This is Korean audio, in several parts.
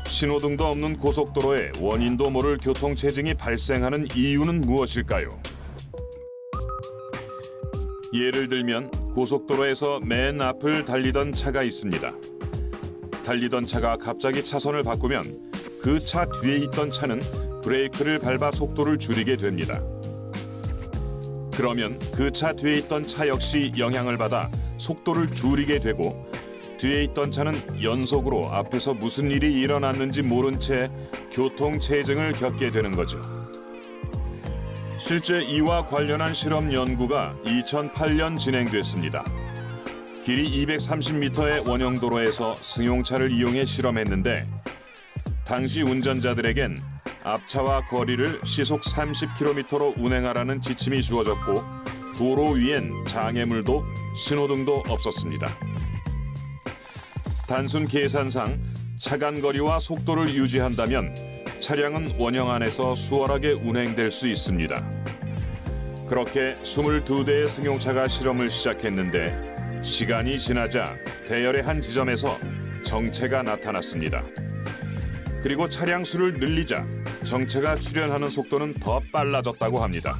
신호등도 없는 고속도로에 원인도 모를 교통체증이 발생하는 이유는 무엇일까요? 예를 들면 고속도로에서 맨 앞을 달리던 차가 있습니다. 달리던 차가 갑자기 차선을 바꾸면 그 차 뒤에 있던 차는 브레이크를 밟아 속도를 줄이게 됩니다. 그러면 그 차 뒤에 있던 차 역시 영향을 받아 속도를 줄이게 되고 뒤에 있던 차는 연속으로 앞에서 무슨 일이 일어났는지 모른 채 교통체증을 겪게 되는 거죠. 실제 이와 관련한 실험 연구가 2008년 진행됐습니다. 길이 230m의 원형도로에서 승용차를 이용해 실험했는데 당시 운전자들에겐 앞차와 거리를 시속 30km로 운행하라는 지침이 주어졌고 도로 위엔 장애물도 신호등도 없었습니다. 단순 계산상 차간거리와 속도를 유지한다면 차량은 원형 안에서 수월하게 운행될 수 있습니다. 그렇게 22대의 승용차가 실험을 시작했는데 시간이 지나자 대열의 한 지점에서 정체가 나타났습니다. 그리고 차량 수를 늘리자 정체가 출현하는 속도는 더 빨라졌다고 합니다.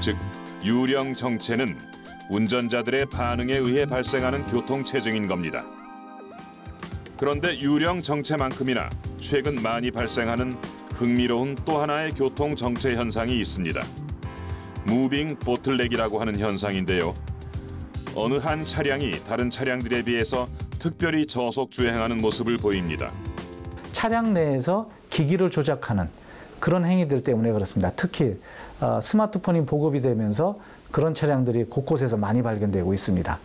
즉, 유령 정체는 운전자들의 반응에 의해 발생하는 교통체증인 겁니다. 그런데 유령 정체만큼이나 최근 많이 발생하는 흥미로운 또 하나의 교통 정체 현상이 있습니다. 무빙 보틀넥이라고 하는 현상인데요. 어느 한 차량이 다른 차량들에 비해서 특별히 저속 주행하는 모습을 보입니다. 차량 내에서 기기를 조작하는 그런 행위들 때문에 그렇습니다. 특히 스마트폰이 보급이 되면서 그런 차량들이 곳곳에서 많이 발견되고 있습니다.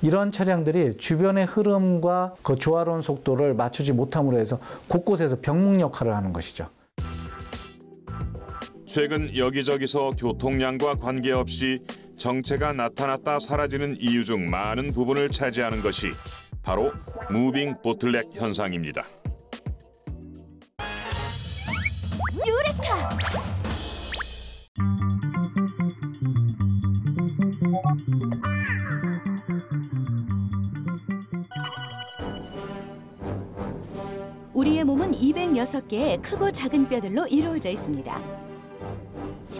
이런 차량들이 주변의 흐름과 그 조화로운 속도를 맞추지 못함으로 해서 곳곳에서 병목 역할을 하는 것이죠. 최근 여기저기서 교통량과 관계없이 정체가 나타났다 사라지는 이유 중 많은 부분을 차지하는 것이 바로 무빙 보틀넥 현상입니다. 유레카! 우리의 몸은 206개의 크고 작은 뼈들로 이루어져 있습니다.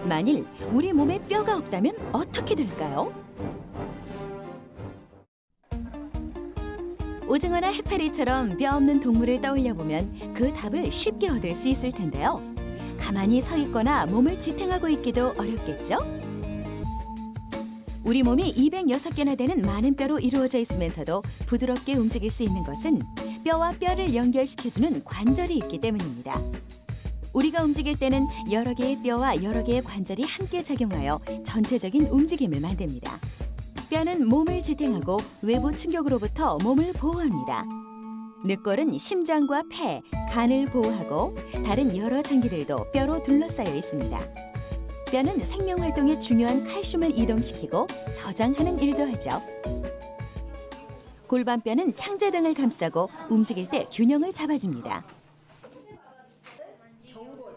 만일 우리 몸에 뼈가 없다면 어떻게 될까요? 오징어나 해파리처럼 뼈 없는 동물을 떠올려 보면 그 답을 쉽게 얻을 수 있을 텐데요. 가만히 서 있거나 몸을 지탱하고 있기도 어렵겠죠? 우리 몸이 206개나 되는 많은 뼈로 이루어져 있으면서도 부드럽게 움직일 수 있는 것은 뼈와 뼈를 연결시켜주는 관절이 있기 때문입니다. 우리가 움직일 때는 여러 개의 뼈와 여러 개의 관절이 함께 작용하여 전체적인 움직임을 만듭니다. 뼈는 몸을 지탱하고 외부 충격으로부터 몸을 보호합니다. 늑골은 심장과 폐, 간을 보호하고 다른 여러 장기들도 뼈로 둘러싸여 있습니다. 뼈는 생명활동에 중요한 칼슘을 이동시키고 저장하는 일도 하죠. 골반뼈는 창자 등을 감싸고 움직일 때 균형을 잡아줍니다.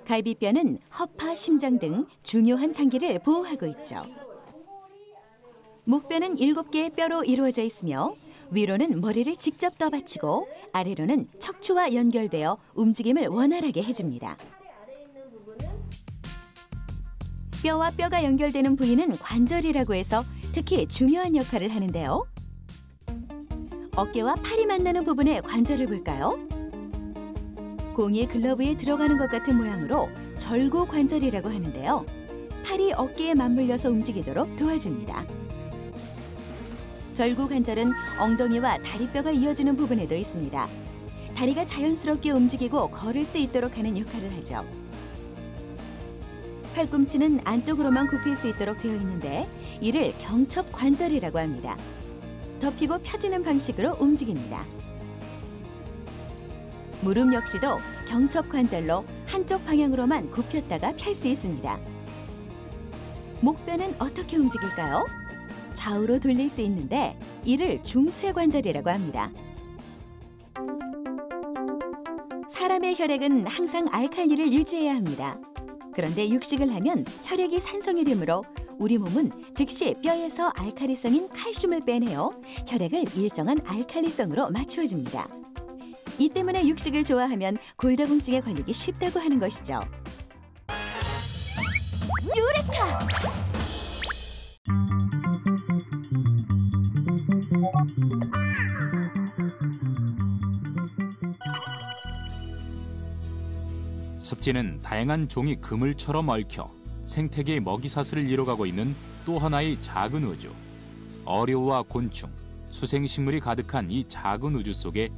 갈비뼈는 허파, 심장 등 중요한 장기를 보호하고 있죠. 목뼈는 7개의 뼈로 이루어져 있으며 위로는 머리를 직접 떠받치고 아래로는 척추와 연결되어 움직임을 원활하게 해줍니다. 뼈와 뼈가 연결되는 부위는 관절이라고 해서 특히 중요한 역할을 하는데요. 어깨와 팔이 만나는 부분의 관절을 볼까요? 공이 글러브에 들어가는 것 같은 모양으로 절구 관절이라고 하는데요. 팔이 어깨에 맞물려서 움직이도록 도와줍니다. 절구 관절은 엉덩이와 다리뼈가 이어지는 부분에도 있습니다. 다리가 자연스럽게 움직이고 걸을 수 있도록 하는 역할을 하죠. 팔꿈치는 안쪽으로만 굽힐 수 있도록 되어 있는데 이를 경첩 관절이라고 합니다. 접히고 펴지는 방식으로 움직입니다. 무릎 역시도 경첩 관절로 한쪽 방향으로만 굽혔다가 펼 수 있습니다. 목뼈는 어떻게 움직일까요? 좌우로 돌릴 수 있는데 이를 중쇄관절이라고 합니다. 사람의 혈액은 항상 알칼리를 유지해야 합니다. 그런데 육식을 하면 혈액이 산성이 되므로 우리 몸은 즉시 뼈에서 알칼리성인 칼슘을 빼내어 혈액을 일정한 알칼리성으로 맞추어줍니다. 이 때문에 육식을 좋아하면 골다공증에 걸리기 쉽다고 하는 것이죠. 유레카! 습지는 다양한 종이 그물처럼 얽혀 생태계의 먹이사슬을 이뤄가고 있는 또 하나의 작은 우주. 어류와 곤충, 수생식물이 가득한 이 작은 우주 속에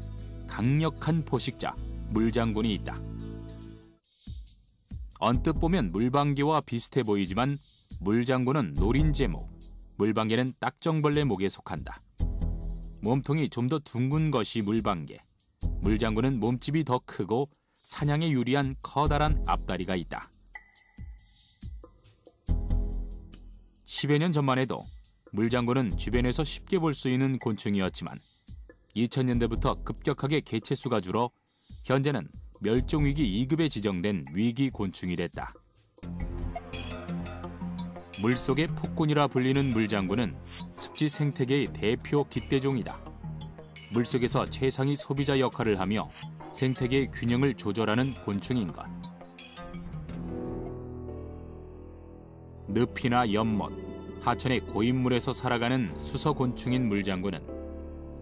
강력한 포식자, 물장군이 있다. 언뜻 보면 물방개와 비슷해 보이지만 물장군은 노린재목, 물방개는 딱정벌레 목에 속한다. 몸통이 좀 더 둥근 것이 물방개, 물장군은 몸집이 더 크고 사냥에 유리한 커다란 앞다리가 있다. 10여 년 전만 해도 물장군은 주변에서 쉽게 볼 수 있는 곤충이었지만 2000년대부터 급격하게 개체수가 줄어 현재는 멸종위기 2급에 지정된 위기 곤충이 됐다. 물속의 폭군이라 불리는 물장군은 습지 생태계의 대표 깃대종이다. 물속에서 최상위 소비자 역할을 하며 생태계의 균형을 조절하는 곤충인 것. 늪이나 연못, 하천의 고인물에서 살아가는 수서곤충인 물장군은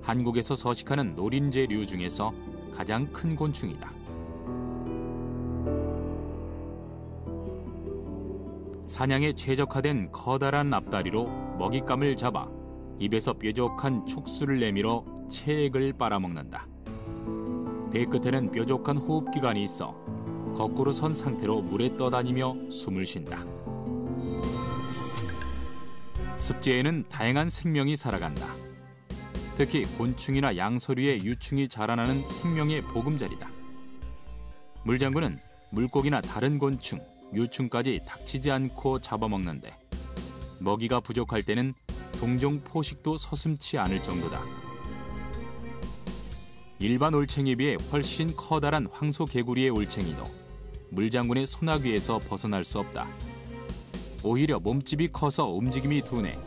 한국에서 서식하는 노린재류 중에서 가장 큰 곤충이다. 사냥에 최적화된 커다란 앞다리로 먹잇감을 잡아 입에서 뾰족한 촉수를 내밀어 체액을 빨아먹는다. 배 끝에는 뾰족한 호흡기관이 있어 거꾸로 선 상태로 물에 떠다니며 숨을 쉰다. 습지에는 다양한 생명이 살아간다. 특히 곤충이나 양서류의 유충이 자라나는 생명의 보금자리다. 물장군은 물고기나 다른 곤충, 유충까지 닥치지 않고 잡아먹는데 먹이가 부족할 때는 종종 포식도 서슴지 않을 정도다. 일반 올챙이에 비해 훨씬 커다란 황소개구리의 올챙이도 물장군의 소나귀에서 벗어날 수 없다. 오히려 몸집이 커서 움직임이 둔해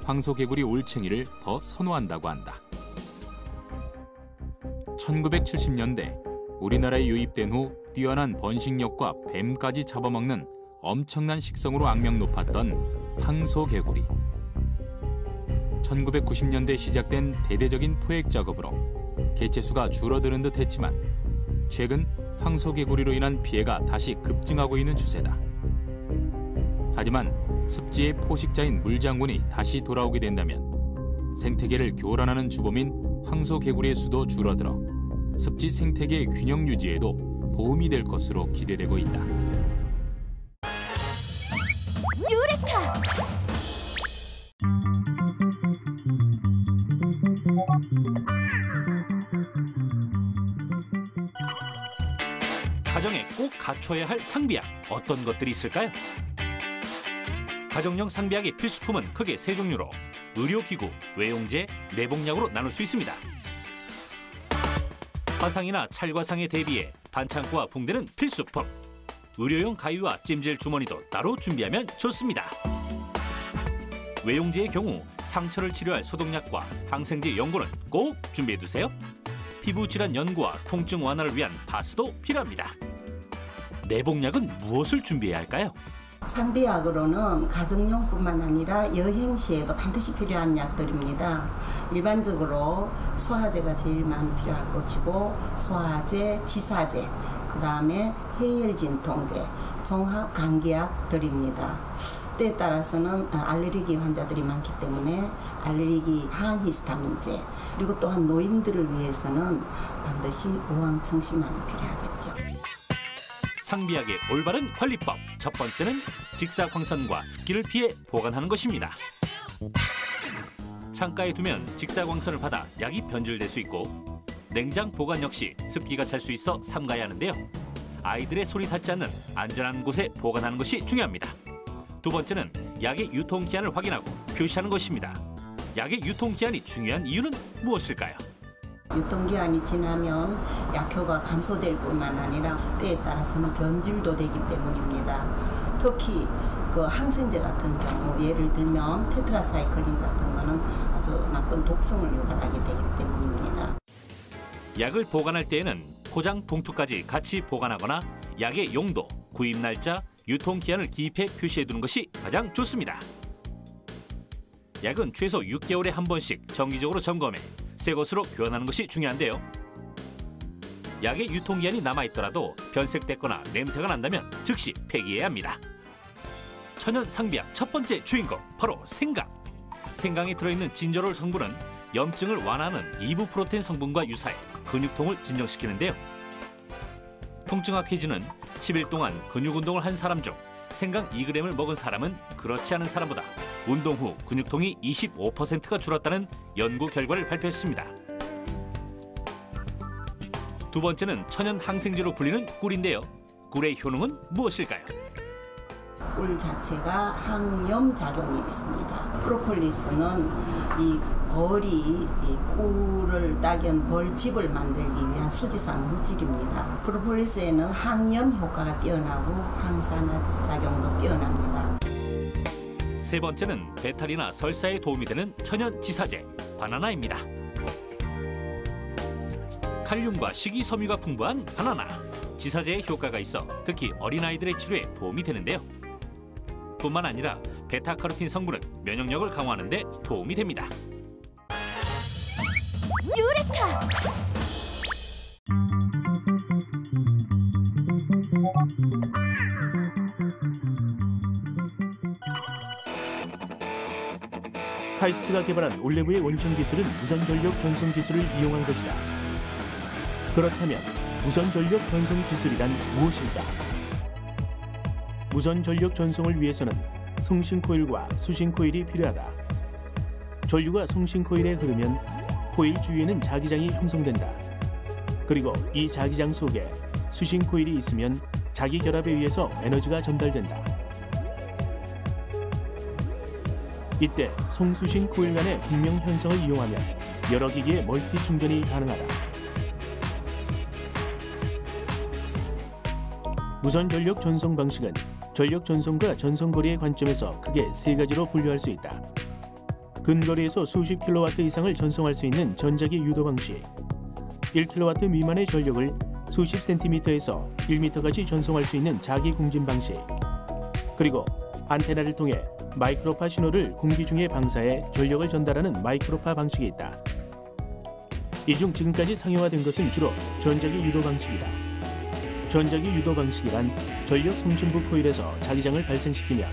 황소개구리 올챙이를 더 선호한다고 한다. 1970년대 우리나라에 유입된 후 뛰어난 번식력과 뱀까지 잡아먹는 엄청난 식성으로 악명 높았던 황소개구리. 1990년대 시작된 대대적인 포획 작업으로 개체수가 줄어드는 듯 했지만 최근 황소개구리로 인한 피해가 다시 급증하고 있는 추세다. 하지만 습지의 포식자인 물장군이 다시 돌아오게 된다면 생태계를 교란하는 주범인 황소개구리의 수도 줄어들어 습지 생태계의 균형 유지에도 도움이 될 것으로 기대되고 있다. 유레카! 가정에 꼭 갖춰야 할 상비약, 어떤 것들이 있을까요? 가정용 상비약의 필수품은 크게 세 종류로 의료기구, 외용제, 내복약으로 나눌 수 있습니다. 화상이나 찰과상에 대비해 반창고와 붕대는 필수품. 의료용 가위와 찜질 주머니도 따로 준비하면 좋습니다. 외용제의 경우 상처를 치료할 소독약과 항생제 연고는 꼭 준비해두세요. 피부 질환 연구와 통증 완화를 위한 파스도 필요합니다. 내복약은 무엇을 준비해야 할까요? 상비약으로는 가정용뿐만 아니라 여행 시에도 반드시 필요한 약들입니다. 일반적으로 소화제가 제일 많이 필요할 것이고 소화제, 지사제, 그 다음에 해열 진통제, 종합 감기약들입니다. 때에 따라서는 알레르기 환자들이 많기 때문에 알레르기 항히스타민제, 그리고 또한 노인들을 위해서는 반드시 우황청심환이 필요하겠죠. 상비약의 올바른 관리법, 첫 번째는 직사광선과 습기를 피해 보관하는 것입니다. 창가에 두면 직사광선을 받아 약이 변질될 수 있고 냉장 보관 역시 습기가 찰 수 있어 삼가야 하는데요. 아이들의 손이 닿지 않는 안전한 곳에 보관하는 것이 중요합니다. 두 번째는 약의 유통기한을 확인하고 표시하는 것입니다. 약의 유통기한이 중요한 이유는 무엇일까요? 유통기한이 지나면 약효가 감소될 뿐만 아니라 때에 따라서는 변질도 되기 때문입니다. 특히 그 항생제 같은 경우 예를 들면 테트라사이클린 같은 거는 아주 나쁜 독성을 유발하게 되기 때문입니다. 약을 보관할 때에는 포장 봉투까지 같이 보관하거나 약의 용도, 구입 날짜, 유통기한을 기입해 표시해두는 것이 가장 좋습니다. 약은 최소 6개월에 한 번씩 정기적으로 점검해 새 것으로 교환하는 것이 중요한데요. 약의 유통기한이 남아있더라도 변색됐거나 냄새가 난다면 즉시 폐기해야 합니다. 천연 상비약 첫 번째 주인공 바로 생강. 생강에 들어있는 진저롤 성분은 염증을 완화하는 이부프로테인 성분과 유사해 근육통을 진정시키는데요. 통증학 퀴즈는 10일 동안 근육 운동을 한 사람 중 생강 2g을 먹은 사람은 그렇지 않은 사람보다 운동 후 근육통이 25%가 줄었다는 연구 결과를 발표했습니다. 두 번째는 천연 항생제로 불리는 꿀인데요. 꿀의 효능은 무엇일까요? 꿀 자체가 항염 작용이 있습니다. 프로폴리스는 이 벌이 이 꿀을 따견 벌집을 만들기 위한 수지성 물질입니다. 프로폴리스에는 항염 효과가 뛰어나고 항산화 작용도 뛰어납니다. 세 번째는 배탈이나 설사에 도움이 되는 천연 지사제 바나나입니다. 칼륨과 식이섬유가 풍부한 바나나. 지사제의 효과가 있어 특히 어린아이들의 치료에 도움이 되는데요. 뿐만 아니라 베타카로틴 성분은 면역력을 강화하는 데 도움이 됩니다. 유레카! 카이스트가 개발한 올레브의 원천 기술은 무선 전력 전송 기술을 이용한 것이다. 그렇다면 무선 전력 전송 기술이란 무엇일까? 무선 전력 전송을 위해서는 송신 코일과 수신 코일이 필요하다. 전류가 송신 코일에 흐르면 코일 주위에는 자기장이 형성된다. 그리고 이 자기장 속에 수신 코일이 있으면 자기 결합에 의해서 에너지가 전달된다. 이때 송수신 코일 간의 분명 현상을 이용하면 여러 기기의 멀티 충전이 가능하다. 무선 전력 전송 방식은 전력 전송과 전송거리의 관점에서 크게 세 가지로 분류할 수 있다. 근거리에서 수십 킬로와트 이상을 전송할 수 있는 전자기 유도 방식, 1킬로와트 미만의 전력을 수십 센티미터에서 1미터까지 전송할 수 있는 자기 공진 방식, 그리고 안테나를 통해 마이크로파 신호를 공기 중에 방사해 전력을 전달하는 마이크로파 방식이 있다. 이 중 지금까지 상용화된 것은 주로 전자기 유도 방식이다. 전자기 유도 방식이란 전력 송신부 코일에서 자기장을 발생시키면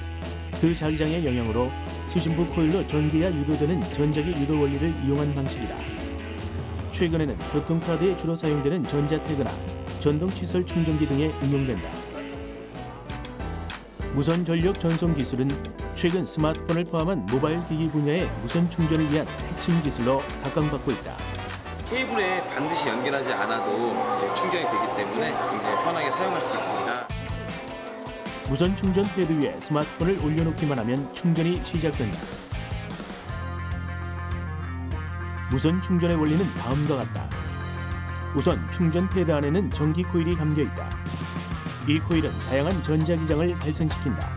그 자기장의 영향으로 수신부 코일로 전기가 유도되는 전자기 유도 원리를 이용한 방식이다. 최근에는 교통카드에 주로 사용되는 전자태그나 전동시설 충전기 등에 응용된다. 무선 전력 전송 기술은 최근 스마트폰을 포함한 모바일 기기 분야의 무선 충전을 위한 핵심 기술로 각광받고 있다. 케이블에 반드시 연결하지 않아도 충전이 되기 때문에 굉장히 편하게 사용할 수 있습니다. 무선 충전 패드 위에 스마트폰을 올려놓기만 하면 충전이 시작된다. 무선 충전의 원리는 다음과 같다. 우선 충전 패드 안에는 전기 코일이 감겨 있다. 이 코일은 다양한 전자기장을 발생시킨다.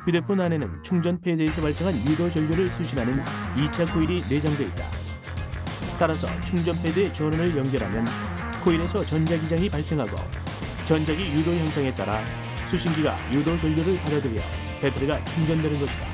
휴대폰 안에는 충전 패드에서 발생한 유도 전류를 수신하는 2차 코일이 내장돼 있다. 따라서 충전 패드의 전원을 연결하면 코일에서 전자기장이 발생하고 전자기 유도 현상에 따라 수신기가 유도 전류를 받아들여 배터리가 충전되는 것이다.